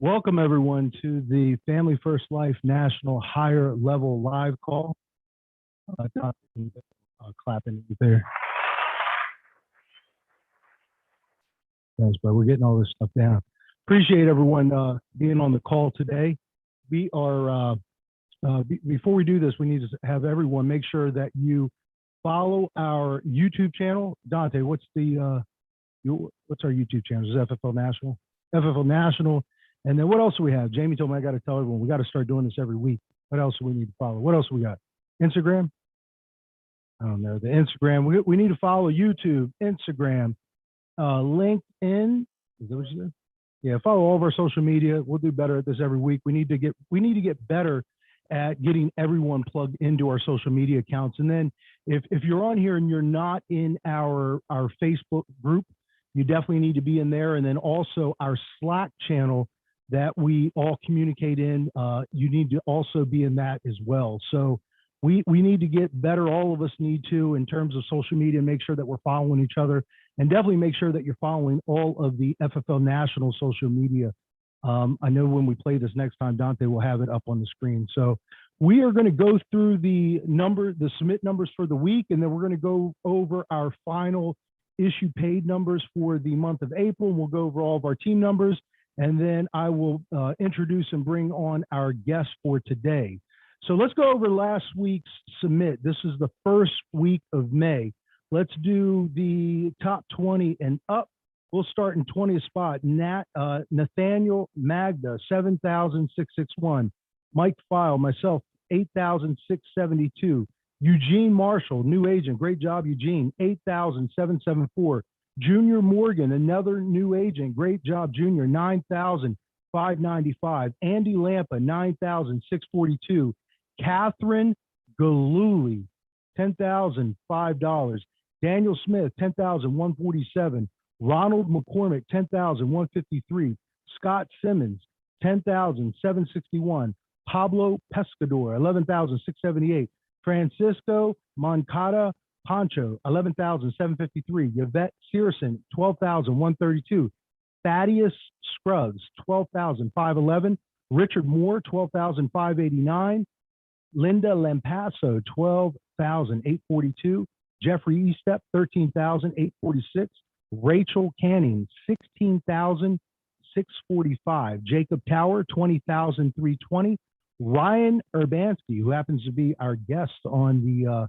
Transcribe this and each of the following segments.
Welcome, everyone, to the Family First Life National Higher Level Live Call. Clapping there. Thanks, bro. We're getting all this stuff down. Appreciate everyone being on the call today. We are, before we do this, we need to have everyone make sure that you follow our YouTube channel. Dante, what's our YouTube channel? Is it FFL National? FFL National. And then what else do we have? Jamie told me I got to tell everyone, we got to start doing this every week. What else do we need to follow? What else do we got? Instagram? I don't know. The Instagram. We need to follow YouTube, Instagram, LinkedIn. Is that what you said? Yeah, follow all of our social media. We'll do better at this every week. We need to get better at getting everyone plugged into our social media accounts. And then if you're on here and you're not in our Facebook group, you definitely need to be in there. And then also our Slack channel that we all communicate in, you need to also be in that as well. So we need to get better. All of us need to, in terms of social media, make sure that we're following each other, and definitely make sure that you're following all of the FFL National social media. I know when we play this next time, Dante will have it up on the screen. So we are going to go through the submit numbers for the week, and then we're going to go over our final issue paid numbers for the month of April. We'll go over all of our team numbers, and then I will introduce and bring on our guest for today. So let's go over last week's submit. This is the first week of May. Let's do the top 20 and up. We'll start in 20th spot. Nathaniel Magda, 7,661. Mike File, myself, 8,672. Eugene Marshall, new agent. Great job, Eugene, 8,774. Junior Morgan, another new agent. Great job, Junior, 9,595. Andy Lampa, 9,642. Catherine Galuli, $10,005. Daniel Smith, 10,147. Ronald McCormick, 10,153. Scott Simmons, 10,761. Pablo Pescador, 11,678. Francisco Moncada Pancho, 11,753. Yvette Searson, 12,132. Thaddeus Scruggs, 12,511. Richard Moore, 12,589. Linda Lampasso, 12,842. Jeffrey Estep, 13,846. Rachel Canning, 16,645. Jacob Tower, 20,320. Ryan Urbanski, who happens to be our guest on the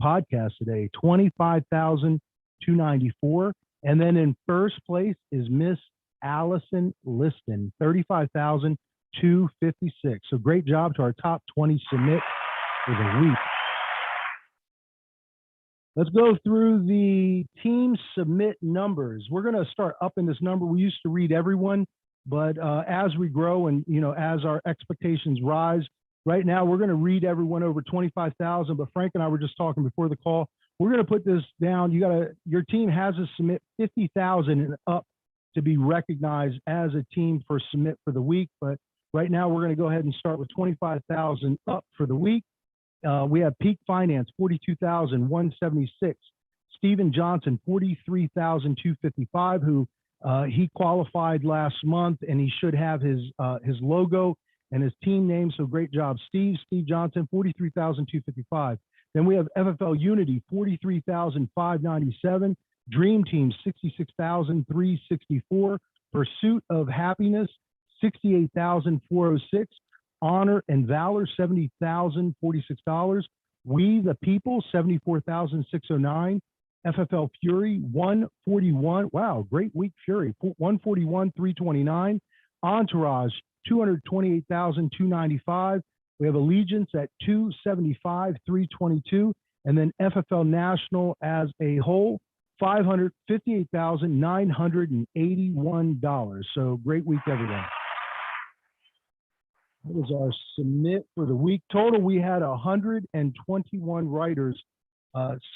podcast today, 25,294. And then in first place is Miss Allison Liston, 35,256. So great job to our top 20 submit for the week. Let's go through the team submit numbers. We're going to start up in this number. We used to read everyone, but as we grow and, as our expectations rise, right now we're going to read everyone over 25,000. But Frank and I were just talking before the call. We're going to put this down. Your team has to submit 50,000 and up to be recognized as a team for submit for the week. But right now we're going to go ahead and start with 25,000 up for the week. We have Peak Finance, 42,176. Stephen Johnson, 43,255, who he qualified last month, and he should have his logo and his team name. So great job, Steve Johnson, 43,255. Then we have FFL Unity, 43,597. Dream Team, 66,364. Pursuit of Happiness, 68,406. Honor and Valor, $70,046. We the People, 74,609. FFL Fury, 141. Wow, great week, Fury. 141,329. Entourage, 228,295. We have Allegiance at 275,322. And then FFL National as a whole, $558,981. So great week, everyone. That was our submit for the week. Total, we had 121 writers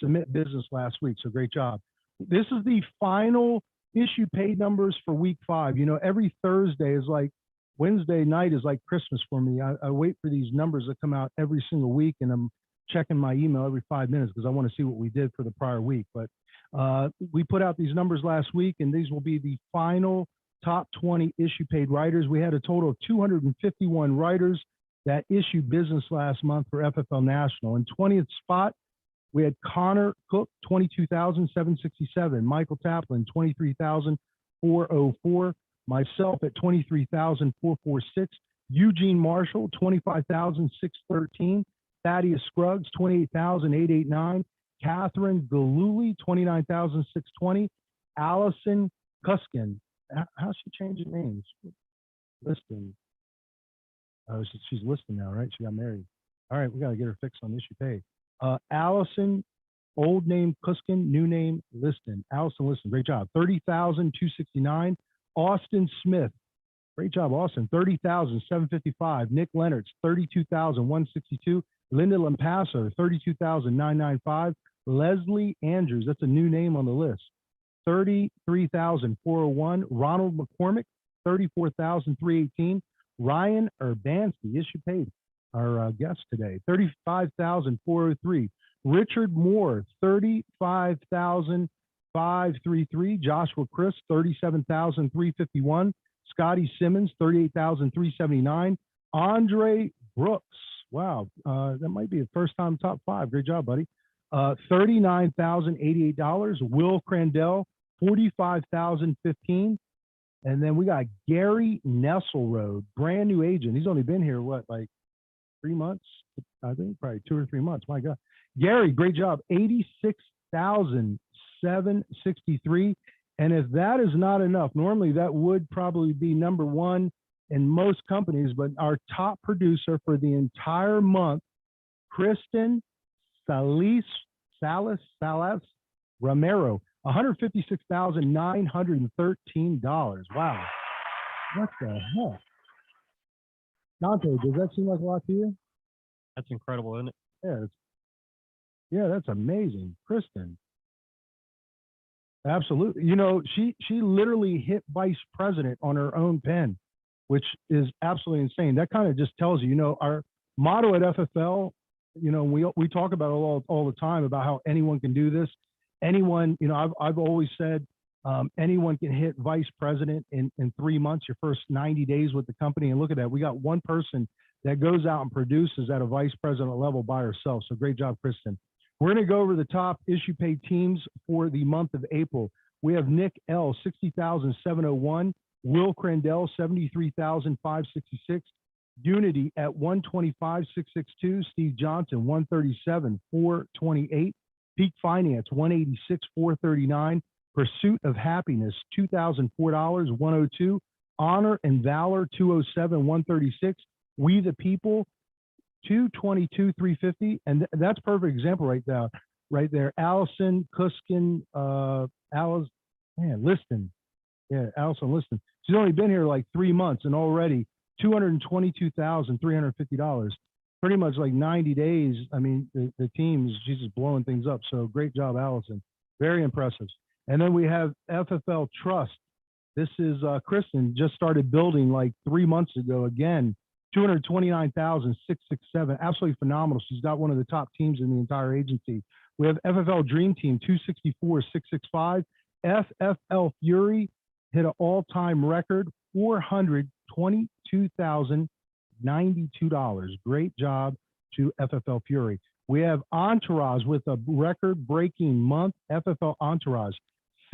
submit business last week, so great job. This is the final issue paid numbers for week 5. Every Thursday is like, Wednesday night is like Christmas for me. I wait for these numbers to come out every single week, and I'm checking my email every 5 minutes because I want to see what we did for the prior week. But we put out these numbers last week, and these will be the final top 20 issue paid writers. We had a total of 251 writers that issued business last month for FFL National. In 20th spot, we had Connor Cook, 22,767. Michael Taplin, 23,404. Myself at 23,446. Eugene Marshall, 25,613. Thaddeus Scruggs, 28,889. Catherine Galuli, 29,620. Allison Cuskin. How's she changing names? Liston. Oh, she's listed now, right? She got married. All right, we got to get her fixed on issue pay. Allison, old name Cuskin, new name Liston. Allison Liston, great job. 30,269. Austin Smith, great job, Austin. 30,755. Nick Leonard's 32,162. Linda Lampasso, 32,995. Leslie Andrews, that's a new name on the list. 33,401. Ronald McCormick, 34,318. Ryan Urbanski, issue paid, our guest today, 35,403. Richard Moore, 35,533. Joshua Chris, 37,351. Scotty Simmons, 38,379. Andre Brooks, wow, that might be a first time top 5. Great job, buddy. $39,088. Will Crandell, 45,015. And then we got Gary Nesselrode, brand new agent. He's only been here, what, like 3 months? I think probably 2 or 3 months. My God. Gary, great job. 86,763. And if that is not enough, normally that would probably be number one in most companies, but our top producer for the entire month, Kristen Salas Romero, $156,913. Wow. What the heck? Dante, does that seem like a lot to you? That's incredible, isn't it? Yeah, that's amazing. Kristen. Absolutely. You know, she literally hit vice president on her own pen, which is absolutely insane. That kind of just tells you, you know, our motto at FFL, you know, we talk about it all the time about how anyone can do this. Anyone, you know, I've always said anyone can hit vice president in 3 months, your first 90 days with the company. And look at that. We got one person that goes out and produces at a vice president level by herself. So great job, Kristen. We're going to go over the top issue paid teams for the month of April. We have Nick L, 60,701. Will Crandell, 73,566. Unity at 125,662. Steve Johnson, 137,428. Peak Finance, 186,439. Pursuit of Happiness, $2,004, 102. Honor and Valor, 207, 136. We the People, 222, 350. And that's perfect example right there. Allison Cuskin, Liston. Yeah, Allison Liston. She's only been here like 3 months and already $222,350. Pretty much like 90 days. I mean, the team, she's just blowing things up. So great job, Allison. Very impressive. And then we have FFL Trust. This is Kristen, just started building like 3 months ago. Again, 229,667. Absolutely phenomenal. She's got one of the top teams in the entire agency. We have FFL Dream Team, 264,665. FFL Fury hit an all-time record, $422,092. Great job to FFL Fury. We have Entourage with a record-breaking month. FFL Entourage,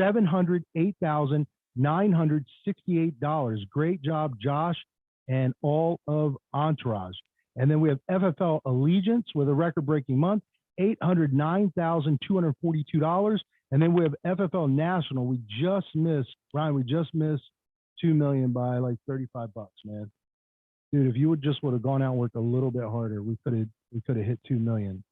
$708,968. Great job, Josh, and all of Entourage. And then we have FFL Allegiance with a record-breaking month, $809,242. And then we have FFL National. We just missed 2 million by like 35 bucks, man. Dude, if you would have gone out and worked a little bit harder, we could have hit 2 million.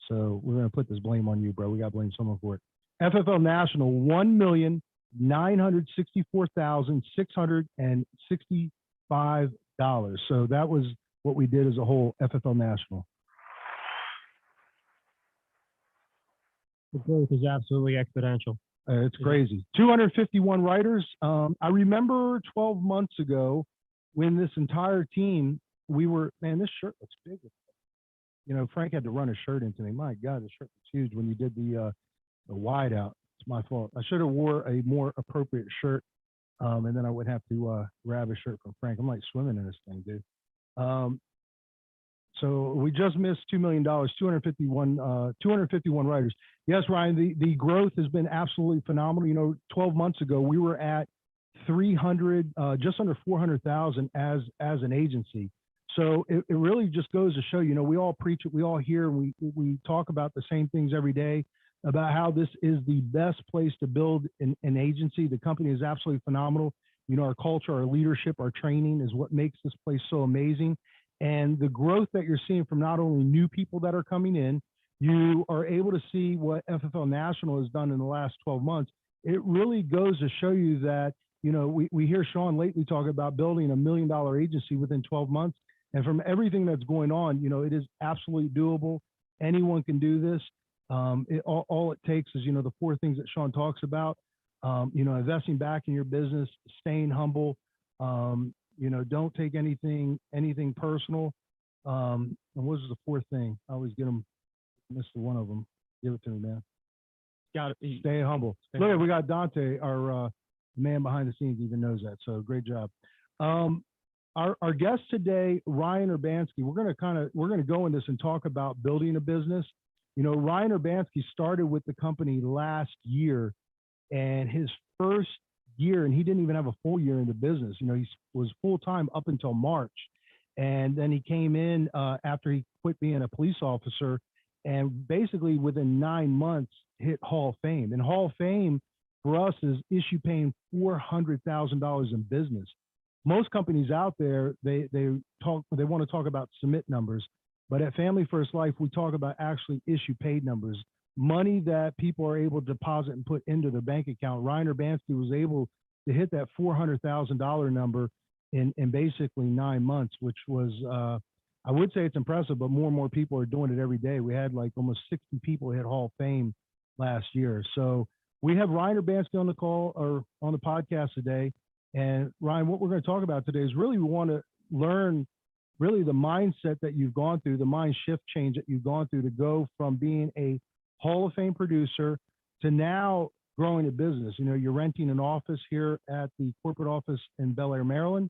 So we're gonna put this blame on you, bro. We gotta blame someone for it. FFL National, $1,964,665. So that was what we did as a whole, FFL National. The growth is absolutely exponential. It's crazy. 251 writers. I remember 12 months ago when this entire team, we were, man, this shirt looks big. You know, Frank had to run a shirt into me. My God, the shirt was huge when you did the wide out. It's my fault. I should have wore a more appropriate shirt And then I wouldn't have to grab a shirt from Frank. I'm like swimming in this thing, dude. Um, so we just missed $2 million, 251 writers. Yes, Ryan, the growth has been absolutely phenomenal. You know, 12 months ago, we were at 300, just under 400,000 as an agency. So it really just goes to show, you know, we all preach it, we all hear, we talk about the same things every day about how this is the best place to build an agency. The company is absolutely phenomenal. You know, our culture, our leadership, our training is what makes this place so amazing. And the growth that you're seeing from not only new people that are coming in, you are able to see what FFL National has done in the last 12 months. It really goes to show you that, you know, we hear Sean lately talk about building $1 million agency within 12 months. And from everything that's going on, you know, it is absolutely doable. Anyone can do this. All it takes is, you know, the four things that Sean talks about, you know, investing back in your business, staying humble, you know, don't take anything personal. And what was the fourth thing? I always get them, miss the one of them. Give it to me, man. Got it. Stay humble. Look, we got Dante, our man behind the scenes, even knows that. So great job. Our guest today, Ryan Urbanski, we're going to go in this and talk about building a business. You know, Ryan Urbanski started with the company last year, and his first year, and he didn't even have a full year in the business. You know, he was full time up until March, and then he came in after he quit being a police officer, and basically within 9 months hit Hall of Fame. And Hall of Fame for us is issue paying $400,000 in business. Most companies out there, they want to talk about submit numbers, but at Family First Life, we talk about actually issue paid numbers, money that people are able to deposit and put into their bank account. Ryan Urbanski was able to hit that $400,000 number in basically 9 months, which was, I would say it's impressive, but more and more people are doing it every day. We had like almost 60 people hit Hall of Fame last year. So we have Ryan Urbanski on the call or on the podcast today. And Ryan, what we're going to talk about today is really we want to learn really the mindset that you've gone through, the mind shift change that you've gone through to go from being a Hall of Fame producer to now growing a business. You know, you're renting an office here at the corporate office in Bel Air, Maryland.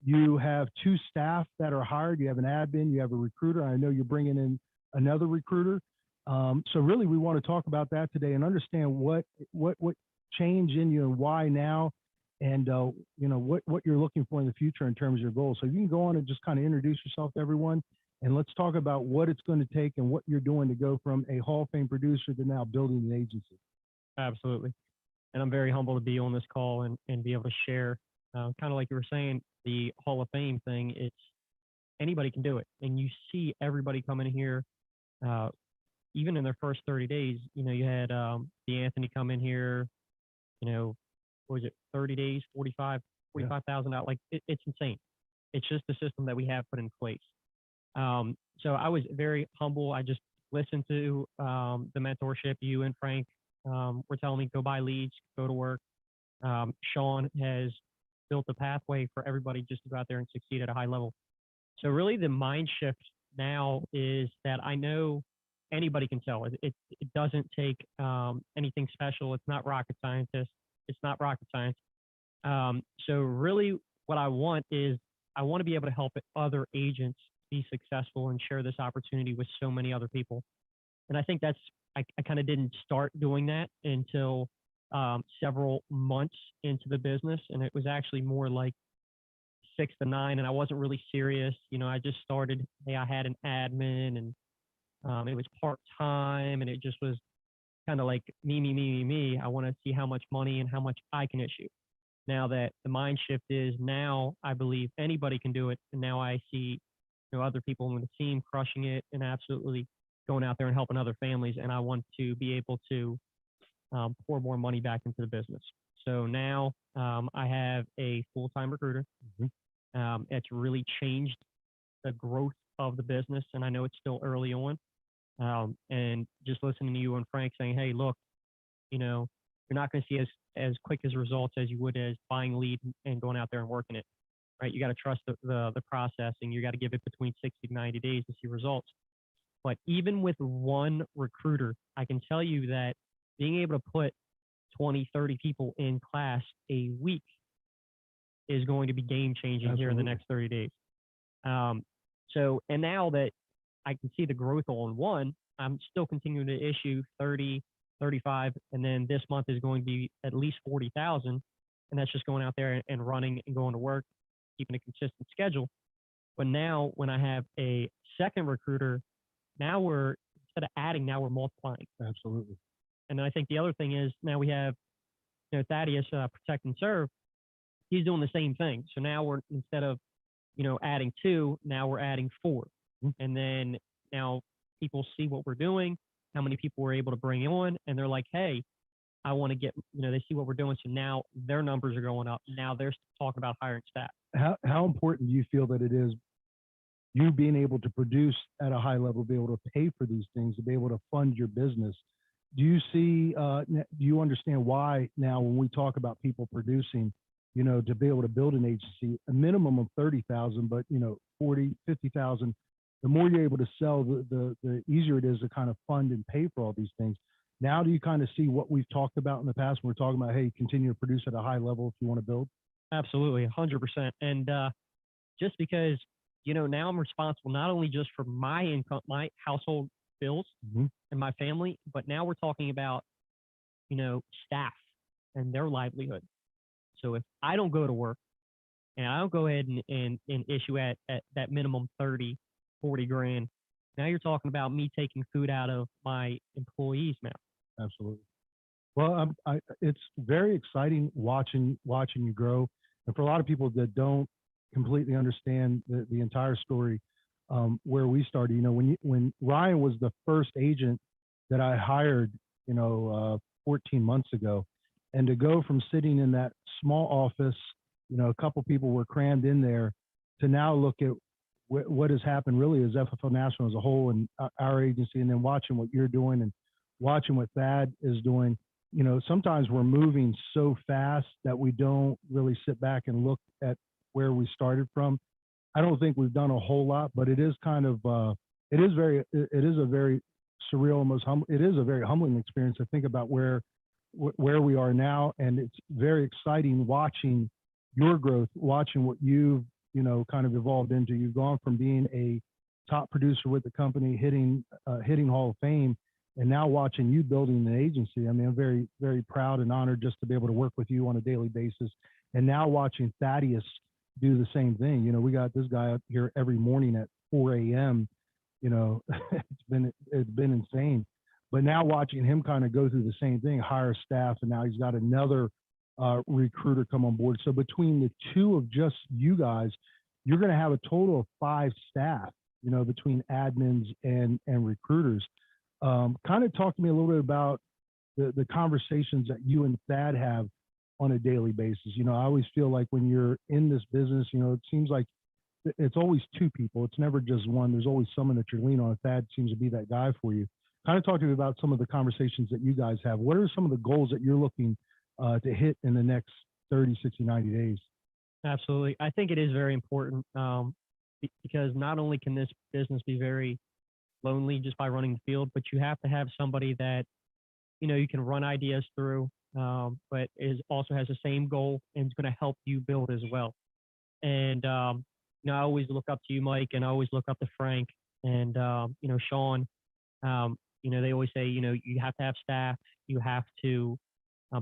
You have 2 staff that are hired. You have an admin, you have a recruiter. I know you're bringing in another recruiter. So really we want to talk about that today and understand what changed in you and why now, and you know, what you're looking for in the future in terms of your goals. So you can go on and just kind of introduce yourself to everyone, and let's talk about what it's going to take and what you're doing to go from a Hall of Fame producer to now building an agency. Absolutely. And I'm very humble to be on this call and be able to share, kind of like you were saying, the Hall of Fame thing. It's anybody can do it. And you see everybody coming here, even in their first 30 days. You know, you had the Anthony come in here, you know, what was it, 30 days, 45,000 out. Like it's insane. It's just the system that we have put in place. So I was very humble. I just listened to the mentorship you and Frank were telling me, go buy leads, go to work. Sean has built a pathway for everybody just to go out there and succeed at a high level. So really the mind shift now is that I know anybody can sell. It doesn't take anything special. It's not rocket scientist. It's not rocket science. So really what I want is I want to be able to help other agents be successful and share this opportunity with so many other people. And I think I kind of didn't start doing that until several months into the business. And it was actually more like 6 to 9. And I wasn't really serious. You know, I just started, hey, I had an admin and it was part-time and it just was kind of like me. I want to see how much money and how much I can issue. Now that the mind shift is now I believe anybody can do it. And now I see, you know, other people in the team crushing it and absolutely going out there and helping other families. And I want to be able to pour more money back into the business. So now I have a full-time recruiter. It's really changed the growth of the business. And I know it's still early on. And just listening to you and Frank saying, hey, look, you know, you're not going to see as quick as results as you would as buying lead and going out there and working it, right? You got to trust the processing. You got to give it between 60 to 90 days to see results. But even with one recruiter, I can tell you that being able to put 20, 30 people in class a week is going to be game changing here in the Absolutely. next 30 days. And now that I can see the growth on one, I'm still continuing to issue 30, 35, and then this month is going to be at least 40,000. And that's just going out there and running and going to work, keeping a consistent schedule. But now when I have a second recruiter, now instead of adding, now we're multiplying. Absolutely. And then I think the other thing is now we have, Thaddeus, Protect and Serve. He's doing the same thing. So now we're, instead of, adding 2, now we're adding 4. And then now people see what we're doing, how many people we're able to bring on, and they're like, hey, I want to get, they see what we're doing. So now their numbers are going up. Now they're talking about hiring staff. How important do you feel that it is, you being able to produce at a high level, be able to pay for these things, to be able to fund your business? Do you see, do you understand why now when we talk about people producing, to be able to build an agency, a minimum of 30,000, but 40, 50,000, the more you're able to sell, the easier it is to kind of fund and pay for all these things. Now, do you kind of see what we've talked about in the past when we're talking about, hey, continue to produce at a high level if you want to build? Absolutely, 100%. And just because, now I'm responsible not only just for my income, my household bills and my family, but now we're talking about, staff and their livelihood. So if I don't go to work and I don't go ahead and issue at that minimum 30, 40 grand, now you're talking about me taking food out of my employees' mouth. Absolutely. Well, it's very exciting watching you grow. And for a lot of people that don't completely understand the entire story, where we started, when Ryan was the first agent that I hired, 14 months ago, and to go from sitting in that small office, a couple people were crammed in there, to now look at what has happened really as FFL National as a whole and our agency, and then watching what you're doing and watching what Thad is doing. Sometimes we're moving so fast that we don't really sit back and look at where we started from. I don't think we've done a whole lot, but it is kind of, it is a very surreal, almost it is a very humbling experience to think about where we are now. And it's very exciting watching your growth, watching what you've, kind of evolved into. You've gone from being a top producer with the company, hitting Hall of Fame, and now watching you building an agency. I mean, I'm very, very proud and honored just to be able to work with you on a daily basis. And now watching Thaddeus do the same thing. We got this guy up here every morning at 4 a.m. It's been insane. But now watching him kind of go through the same thing, hire staff, and now he's got another recruiter come on board. So between the two of just you guys, you're going to have a total of 5 staff, between admins and recruiters. Kind of talk to me a little bit about the conversations that you and Thad have on a daily basis. I always feel like when you're in this business, it seems like it's always 2 people. It's never just one. There's always someone that you're leaning on. Thad seems to be that guy for you. Kind of talk to me about some of the conversations that you guys have. What are some of the goals that you're looking to hit in the next 30, 60, 90 days? Absolutely. I think it is very important because not only can this business be very lonely just by running the field, but you have to have somebody that, you can run ideas through, but also has the same goal and is going to help you build as well. And, I always look up to you, Mike, and I always look up to Frank and, Sean. They always say, you have to have staff, you have to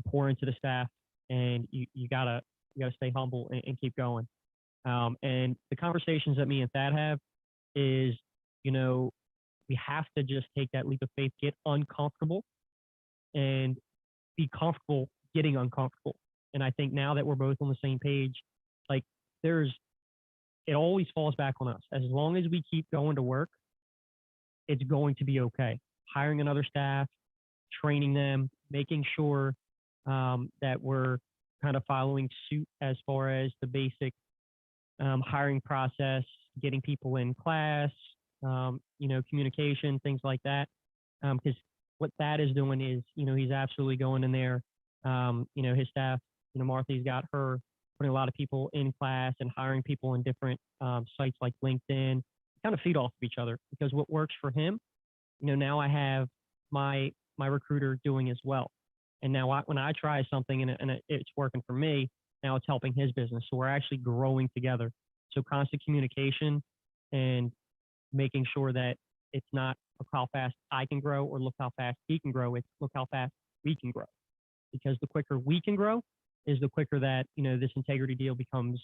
pour into the staff, and you gotta stay humble and keep going. And the conversations that me and Thad have is, we have to just take that leap of faith, get uncomfortable, and be comfortable getting uncomfortable. And I think now that we're both on the same page, like it always falls back on us. As long as we keep going to work, it's going to be okay. Hiring another staff, training them, making sure that we're kind of following suit as far as the basic hiring process, getting people in class, communication, things like that. Because what Thad is doing is, he's absolutely going in there. His staff, Martha's got her putting a lot of people in class and hiring people in different sites like LinkedIn, kind of feed off of each other, because what works for him, now I have my recruiter doing as well. And now when I try something and it's working for me, now it's helping his business. So we're actually growing together. So constant communication and making sure that it's not look how fast I can grow or look how fast he can grow. It's look how fast we can grow. Because the quicker we can grow is the quicker that, this integrity deal becomes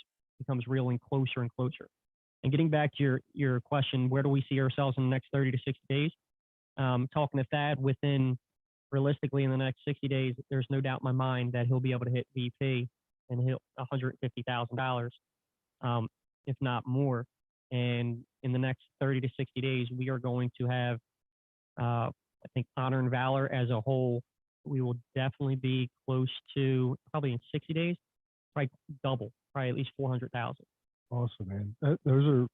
real and closer and closer. And getting back to your question, where do we see ourselves in the next 30 to 60 days? Talking to Thad, realistically in the next 60 days, there's no doubt in my mind that he'll be able to hit VP and hit $150,000, if not more. And in the next 30 to 60 days, we are going to have, I think, Honor and Valor as a whole. We will definitely be close to, probably in 60 days, probably double, probably at least 400,000. Awesome, man. Those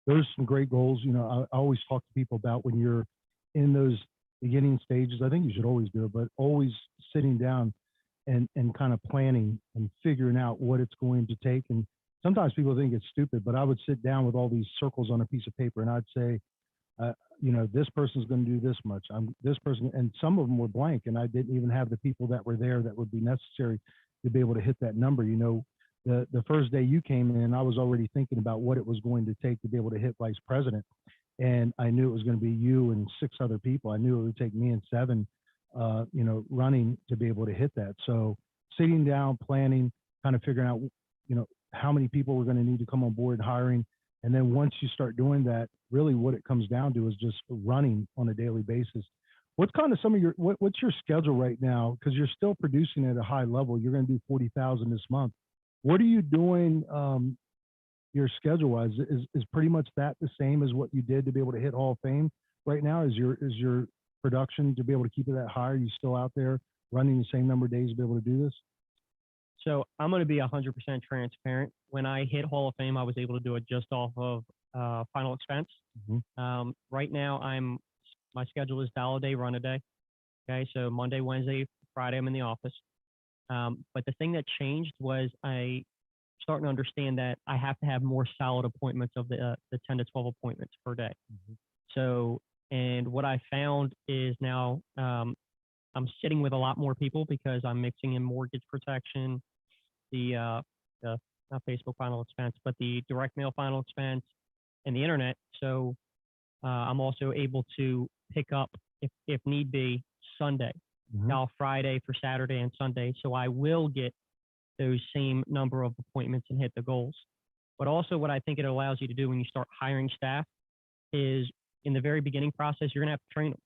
are some great goals. I always talk to people about when you're in those beginning stages. I think you should always do it, but always sitting down and kind of planning and figuring out what it's going to take. And sometimes people think it's stupid, but I would sit down with all these circles on a piece of paper and I'd say, this person's going to do this much. This person, and some of them were blank, and I didn't even have the people that were there that would be necessary to be able to hit that number. The first day you came in, I was already thinking about what it was going to take to be able to hit vice president. And I knew it was going to be you and 6 other people. I knew it would take me and 7, running to be able to hit that. So sitting down, planning, kind of figuring out, how many people we're going to need to come on board, hiring. And then once you start doing that, really what it comes down to is just running on a daily basis. What's kind of some of what's your schedule right now? Because you're still producing at a high level. You're going to do 40,000 this month. What are you doing your schedule wise? Is pretty much that the same as what you did to be able to hit Hall of Fame right now? Is your production to be able to keep it that high? Are you still out there running the same number of days to be able to do this? So I'm going to be 100% transparent. When I hit Hall of Fame, I was able to do it just off of final expense. Mm-hmm. Right now, my schedule is $1 a day, run a day. Okay, so Monday, Wednesday, Friday, I'm in the office. But the thing that changed was I starting to understand that I have to have more solid appointments of the 10 to 12 appointments per day. Mm-hmm. So, and what I found is now I'm sitting with a lot more people because I'm mixing in mortgage protection, the not Facebook final expense, but the direct mail final expense and the internet. So I'm also able to pick up, if need be, Sunday, now Friday for Saturday and Sunday. So I will get those same number of appointments and hit the goals. But also what I think it allows you to do when you start hiring staff is in the very beginning process, you're going to have to train them.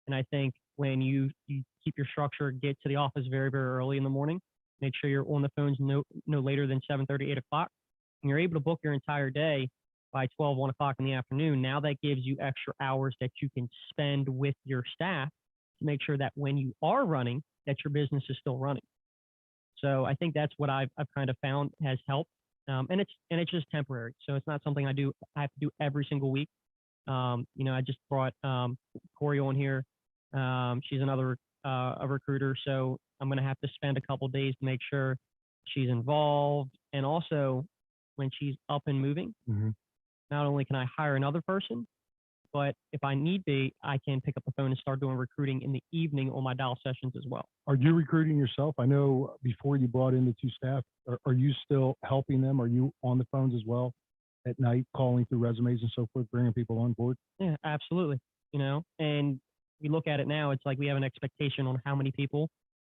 And I think when you keep your structure, get to the office very, very early in the morning, make sure you're on the phones no later than 7:30, 8 o'clock, and you're able to book your entire day by 12, 1 o'clock in the afternoon. Now that gives you extra hours that you can spend with your staff to make sure that when you are running, that your business is still running. So I think that's what I've kind of found has helped. And it's just temporary. So it's not something I have to do every single week. I just brought Corey on here. She's another a recruiter, so I'm going to have to spend a couple days to make sure she's involved. And also, when she's up and moving, not only can I hire another person, but if I need be, I can pick up the phone and start doing recruiting in the evening on my dial sessions as well. Are you recruiting yourself? I know before you brought in the 2 staff, are you still helping them? Are you on the phones as well at night, calling through resumes and so forth, bringing people on board? Yeah, absolutely. And we look at it now, it's like we have an expectation on how many people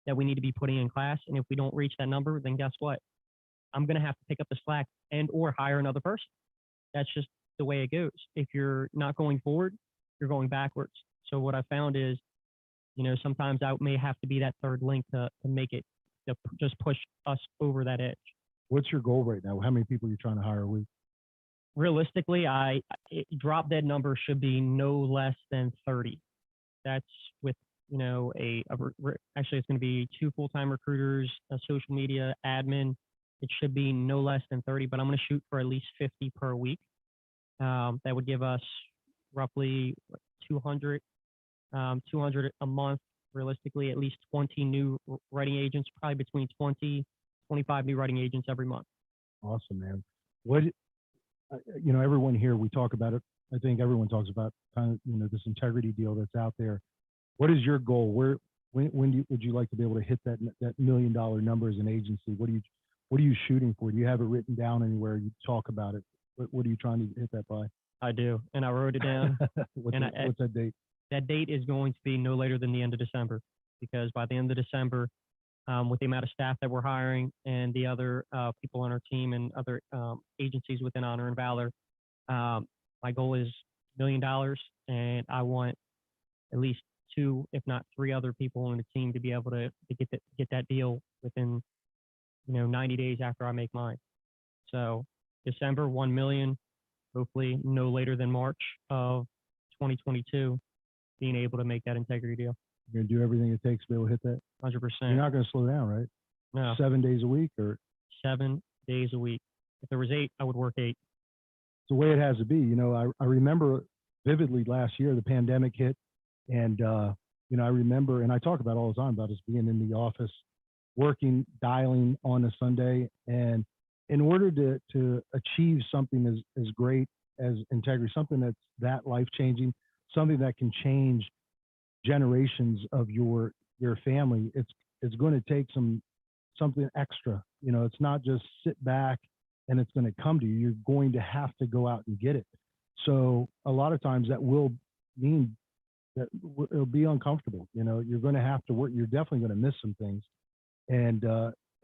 that we need to be putting in class. And if we don't reach that number, then guess what? I'm going to have to pick up the slack and or hire another person. That's just the way it goes. If you're not going forward, you're going backwards. So what I found is, sometimes I may have to be that third link to make it, to just push us over that edge. What's your goal right now? How many people are you trying to hire a week? Realistically, drop dead number should be no less than 30. That's with, actually it's going to be 2 full-time recruiters, a social media admin. It should be no less than 30, but I'm going to shoot for at least 50 per week. That would give us roughly 200 a month, realistically, at least 20 new writing agents, probably between 20, 25 new writing agents every month. Awesome, man. What, everyone here, we talk about it. I think everyone talks about kind of, this integrity deal that's out there. What is your goal? When would you like to be able to hit that $1 million number as an agency? What What are you shooting for? Do you have it written down anywhere? You talk about it. What are you trying to hit that by? I do, and I wrote it down. What's And what's that date? that date is going to be no later than the end of December, because by the end of December, with the amount of staff that we're hiring and the other people on our team and other agencies within Honor and Valor, my goal is $1 million, and I want at least 2, if not 3 other people on the team to be able to get that deal within 90 days after I make mine. So December, 1 million, hopefully no later than March of 2022, being able to make that integrity deal. You're gonna do everything it takes to be able to hit that. 100%. You're not gonna slow down, right? No, 7 days a week, or 7 days a week. If there was 8, I would work 8. it's the way it has to be. I remember vividly last year the pandemic hit, and I remember, and I talk about it all the time about us being in the office, working, dialing on a Sunday, and in order to achieve something as great as integrity, something that's that life changing, something that can change generations of your family, it's going to take something extra. It's not just sit back and it's going to come to you. You're going to have to go out and get it. So a lot of times that will mean that it'll be uncomfortable. You're going to have to work. You're definitely going to miss some things. And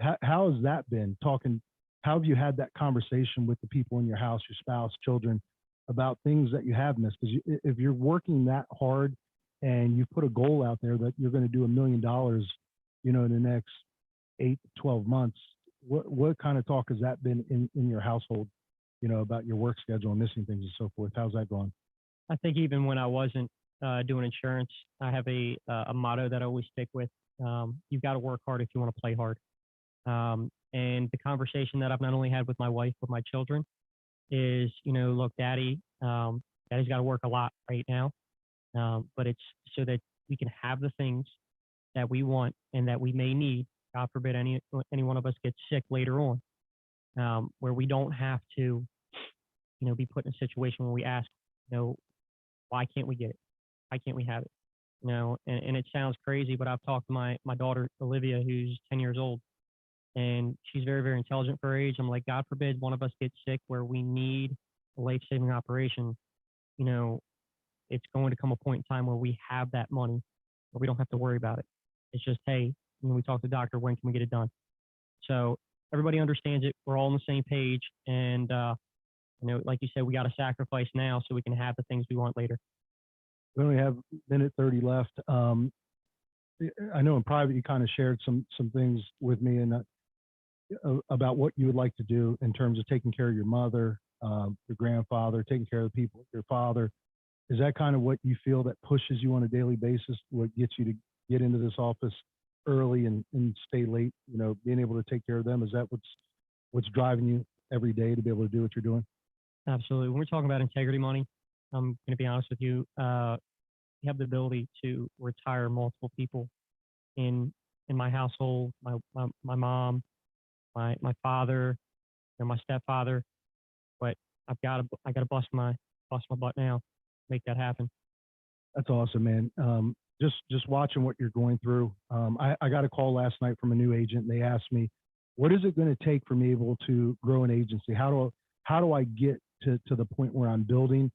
how has that been? How have you had that conversation with the people in your house, your spouse, children, about things that you have missed? Because if you're working that hard and you put a goal out there that you're going to do $1 million, in the next 8 to 12 months, what kind of talk has that been in your household, about your work schedule and missing things and so forth? How's that going? I think even when I wasn't doing insurance, I have a motto that I always stick with. You've got to work hard if you want to play hard. And the conversation that I've not only had with my wife, but my children is, look, Daddy's got to work a lot right now. But it's so that we can have the things that we want and that we may need. God forbid any one of us gets sick later on, where we don't have to, be put in a situation where we ask, why can't we get it? Why can't we have it? And it sounds crazy, but I've talked to my daughter, Olivia, who's 10 years old, and she's very, very intelligent for her age. I'm like, God forbid one of us gets sick where we need a life-saving operation. It's going to come a point in time where we have that money, where we don't have to worry about it. It's just, hey, when we talk to the doctor, when can we get it done? So everybody understands it. We're all on the same page. And, like you said, we got to sacrifice now so we can have the things we want later. We only have minute 30 left. I know in private you kind of shared some things with me and about what you would like to do in terms of taking care of your mother, your grandfather, taking care of the people, your father. Is that kind of what you feel that pushes you on a daily basis, what gets you to get into this office early and stay late, being able to take care of them? Is that what's driving you every day to be able to do what you're doing? Absolutely. When we're talking about integrity money, I'm going to be honest with you. You have the ability to retire multiple people in my household, my mom, my father, my stepfather, but I got to bust my butt now, make that happen. That's awesome, man. Just watching what you're going through. I got a call last night from a new agent, and they asked me, what is it going to take for me able to grow an agency? How do I get to the point where I'm building?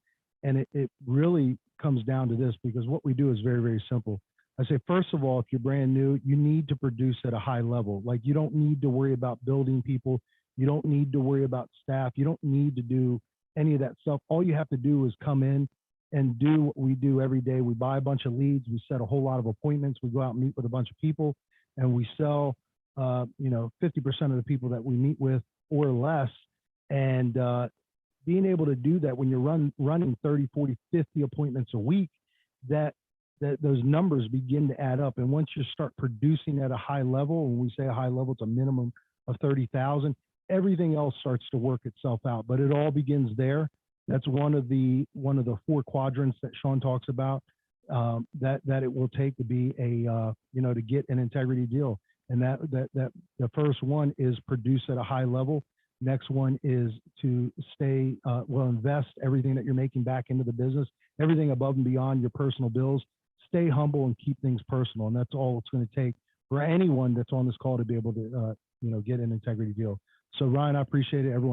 And it really comes down to this, because what we do is very, very simple. I say, first of all, if you're brand new, you need to produce at a high level. Like, you don't need to worry about building people. You don't need to worry about staff. You don't need to do any of that stuff. All you have to do is come in and do what we do every day. We buy a bunch of leads. We set a whole lot of appointments. We go out and meet with a bunch of people, and we sell, 50% of the people that we meet with or less. And being able to do that when you're running 30, 40, 50 appointments a week, that those numbers begin to add up. And once you start producing at a high level, when we say a high level, it's a minimum of 30,000, everything else starts to work itself out. But it all begins there. That's one of the 4 quadrants that Sean talks about, that it will take to be to get an integrity deal. And that the first one is produce at a high level. Next one is to invest everything that you're making back into the business, everything above and beyond your personal bills. Stay humble and keep things personal. And that's all it's going to take for anyone that's on this call to be able to get an integrity deal. So Ryan, I appreciate it. Everyone